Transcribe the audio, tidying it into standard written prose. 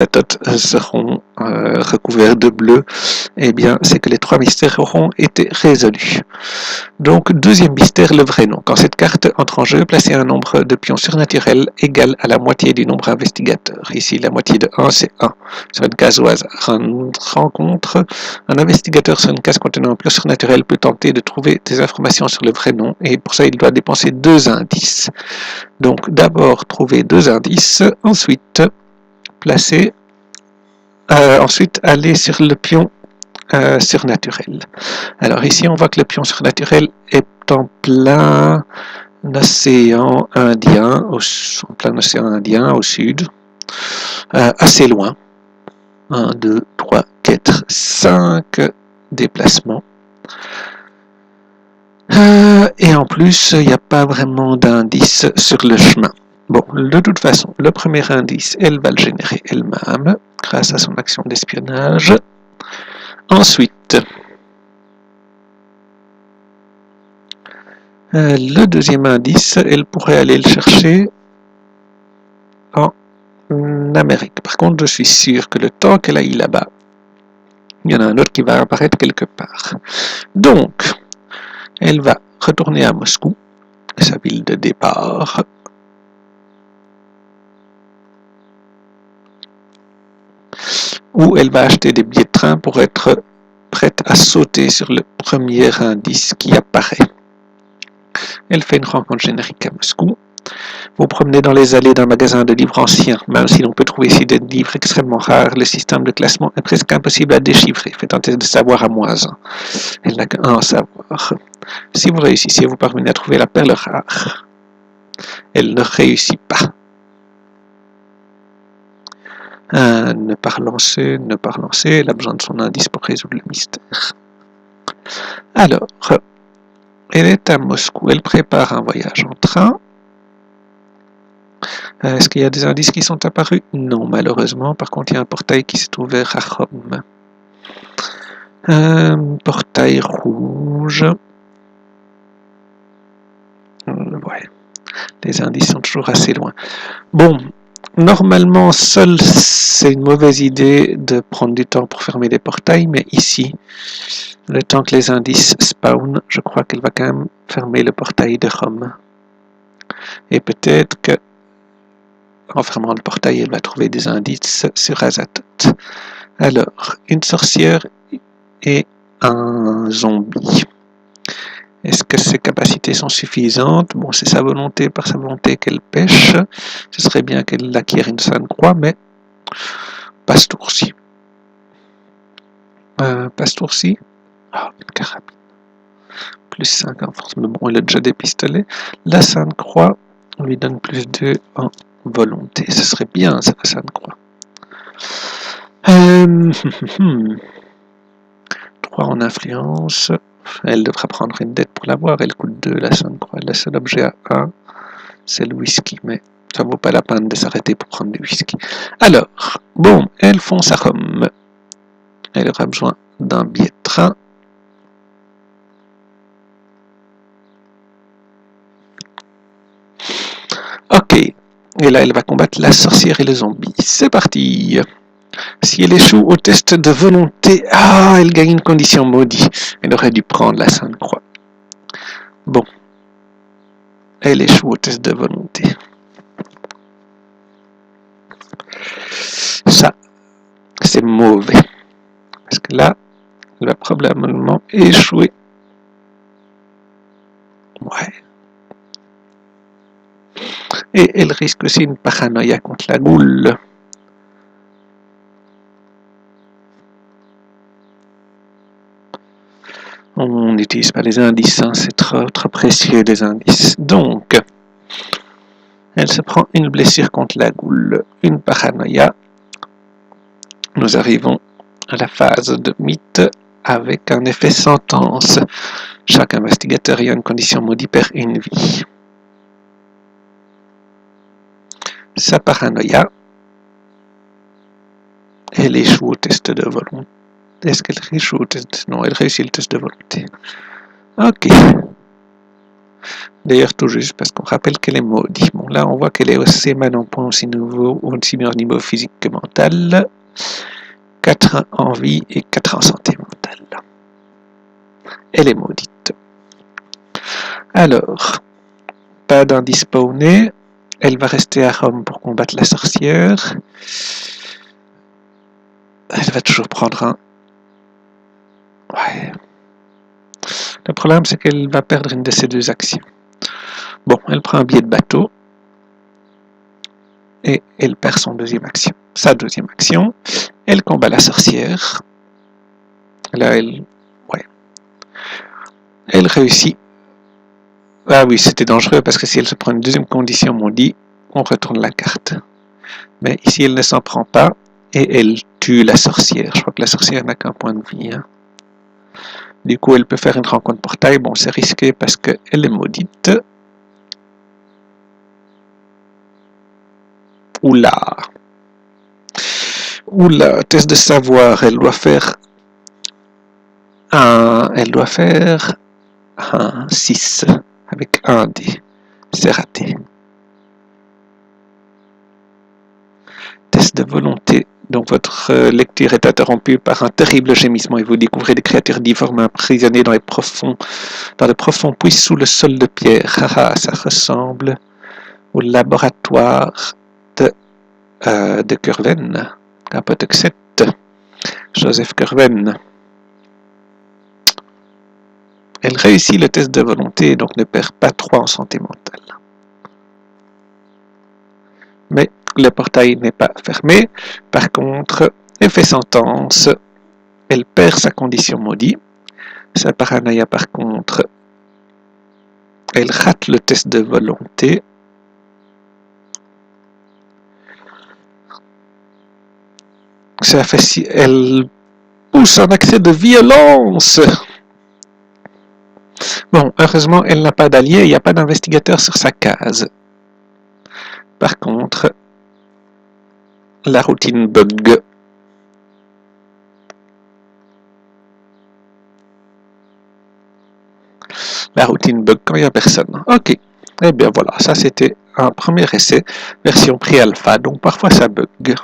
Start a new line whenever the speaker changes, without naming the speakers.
méthodes seront recouverts de bleu, eh bien, c'est que les 3 mystères auront été résolus. Donc, deuxième mystère, le vrai nom. Quand cette carte entre en jeu, placez un nombre de pions surnaturels égal à la moitié du nombre investigateur. Ici, la moitié de 1, c'est 1. Sur une case au hasard. Une rencontre, un investigateur sur une case contenant un pion surnaturel peut tenter de trouver des informations sur le vrai nom, et pour ça, il doit dépenser 2 indices. Donc, d'abord, trouver 2 indices, ensuite, placer, ensuite, aller sur le pion surnaturel. Alors ici, on voit que le pion surnaturel est en plein océan Indien, au sud, assez loin. 1, 2, 3, 4, 5 déplacements. Et en plus, il n'y a pas vraiment d'indice sur le chemin. Bon, de toute façon, le premier indice, elle va le générer elle-même, grâce à son action d'espionnage. Ensuite, le deuxième indice, elle pourrait aller le chercher en Amérique. Par contre, je suis sûr que le temps qu'elle aille là-bas, il y en a un autre qui va apparaître quelque part. Donc, elle va retourner à Moscou, sa ville de départ. Où elle va acheter des billets de train pour être prête à sauter sur le premier indice qui apparaît. Elle fait une rencontre générique à Moscou. Vous promenez dans les allées d'un magasin de livres anciens. Même si l'on peut trouver ici des livres extrêmement rares, le système de classement est presque impossible à déchiffrer. Faites un test de savoir à -1. Elle n'a qu'un à savoir. Si vous réussissez, vous parvenez à trouver la perle rare. Elle ne réussit pas. Ne pas relancer, elle a besoin de son indice pour résoudre le mystère. Alors, elle est à Moscou, elle prépare un voyage en train. Est-ce qu'il y a des indices qui sont apparus? Non, malheureusement. Par contre, il y a un portail qui s'est ouvert à Rome. Portail rouge. Ouais. Les indices sont toujours assez loin. Bon, normalement, seul, c'est une mauvaise idée de prendre du temps pour fermer les portails, mais ici, le temps que les indices spawn, je crois qu'elle va quand même fermer le portail de Rome. Et peut-être que, en fermant le portail, elle va trouver des indices sur Azathoth. Alors, une sorcière et un zombie. Est-ce que ses capacités sont suffisantes? Bon, c'est sa volonté, par sa volonté qu'elle pêche. Ce serait bien qu'elle acquiert une sainte croix, mais pas ce tour-ci. Pas ce tour-ci. Ah, une carabine. Plus 5 en force, mais bon, il a déjà des pistolets. La sainte croix, on lui donne plus 2 en volonté. Ce serait bien, ça, la sainte croix. 3 en influence. Elle devra prendre une dette pour l'avoir. Elle coûte 2, la sainte croix. Le seul objet à 1, c'est le whisky. Mais ça vaut pas la peine de s'arrêter pour prendre du whisky. Alors, bon, elle fonce à Rome. Elle aura besoin d'un billet de train. Ok. Et là, elle va combattre la sorcière et le zombie. C'est parti. Si elle échoue au test de volonté, elle gagne une condition maudite. Elle aurait dû prendre la Sainte Croix. Bon. Elle échoue au test de volonté. Ça, c'est mauvais. Parce que là, elle va probablement échouer. Ouais. Et elle risque aussi une paranoïa contre la goule. On n'utilise pas les indices, hein, c'est trop précieux les indices. Donc, elle se prend une blessure contre la goule, une paranoïa. Nous arrivons à la phase de mythe avec un effet sentence. Chaque investigateur ayant une condition maudite perd une vie. Sa paranoïa, elle échoue au test de volonté. Est-ce qu'elle échoue au test? Non, elle réussit le test de volonté. Ok. D'ailleurs, tout juste, parce qu'on rappelle qu'elle est maudite. Bon, là, on voit qu'elle est aussi maintenant point aussi meilleur niveau physique que mental. 4 en vie et 4 en santé mentale. Elle est maudite. Alors, pas d'indice spawné. Elle va rester à Rome pour combattre la sorcière. Elle va toujours prendre un... Ouais. Le problème, c'est qu'elle va perdre une de ses deux actions. Bon, elle prend un billet de bateau. Et elle perd son deuxième action. Sa deuxième action, elle combat la sorcière. Là, elle... Ouais. Elle réussit. Ah oui, c'était dangereux parce que si elle se prend une deuxième condition maudite, on retourne la carte. Mais ici, elle ne s'en prend pas et elle tue la sorcière. Je crois que la sorcière n'a qu'un point de vie. Hein. Du coup, elle peut faire une rencontre portail. Bon, c'est risqué parce qu'elle est maudite. Oula. Oula, test de savoir. Elle doit faire un 6 avec un dé. C'est raté. Test de volonté. Donc votre lecture est interrompue par un terrible gémissement et vous découvrez des créatures difformes emprisonnées dans les profonds puits sous le sol de pierre. Ça ressemble au laboratoire de Curwen. Capotoxette. Joseph Curwen. Elle réussit le test de volonté et donc ne perd pas 3 en santé mentale. Mais le portail n'est pas fermé. Par contre, elle fait sentence. Elle perd sa condition maudite. Sa paranoïa, par contre, elle rate le test de volonté. Ça fait si elle pousse un accès de violence. Bon, heureusement, elle n'a pas d'allié, il n'y a pas d'investigateur sur sa case. Par contre, la routine bug. La routine bug quand il n'y a personne. Ok. Eh bien voilà, ça c'était un premier essai, version pré-alpha, donc parfois ça bug.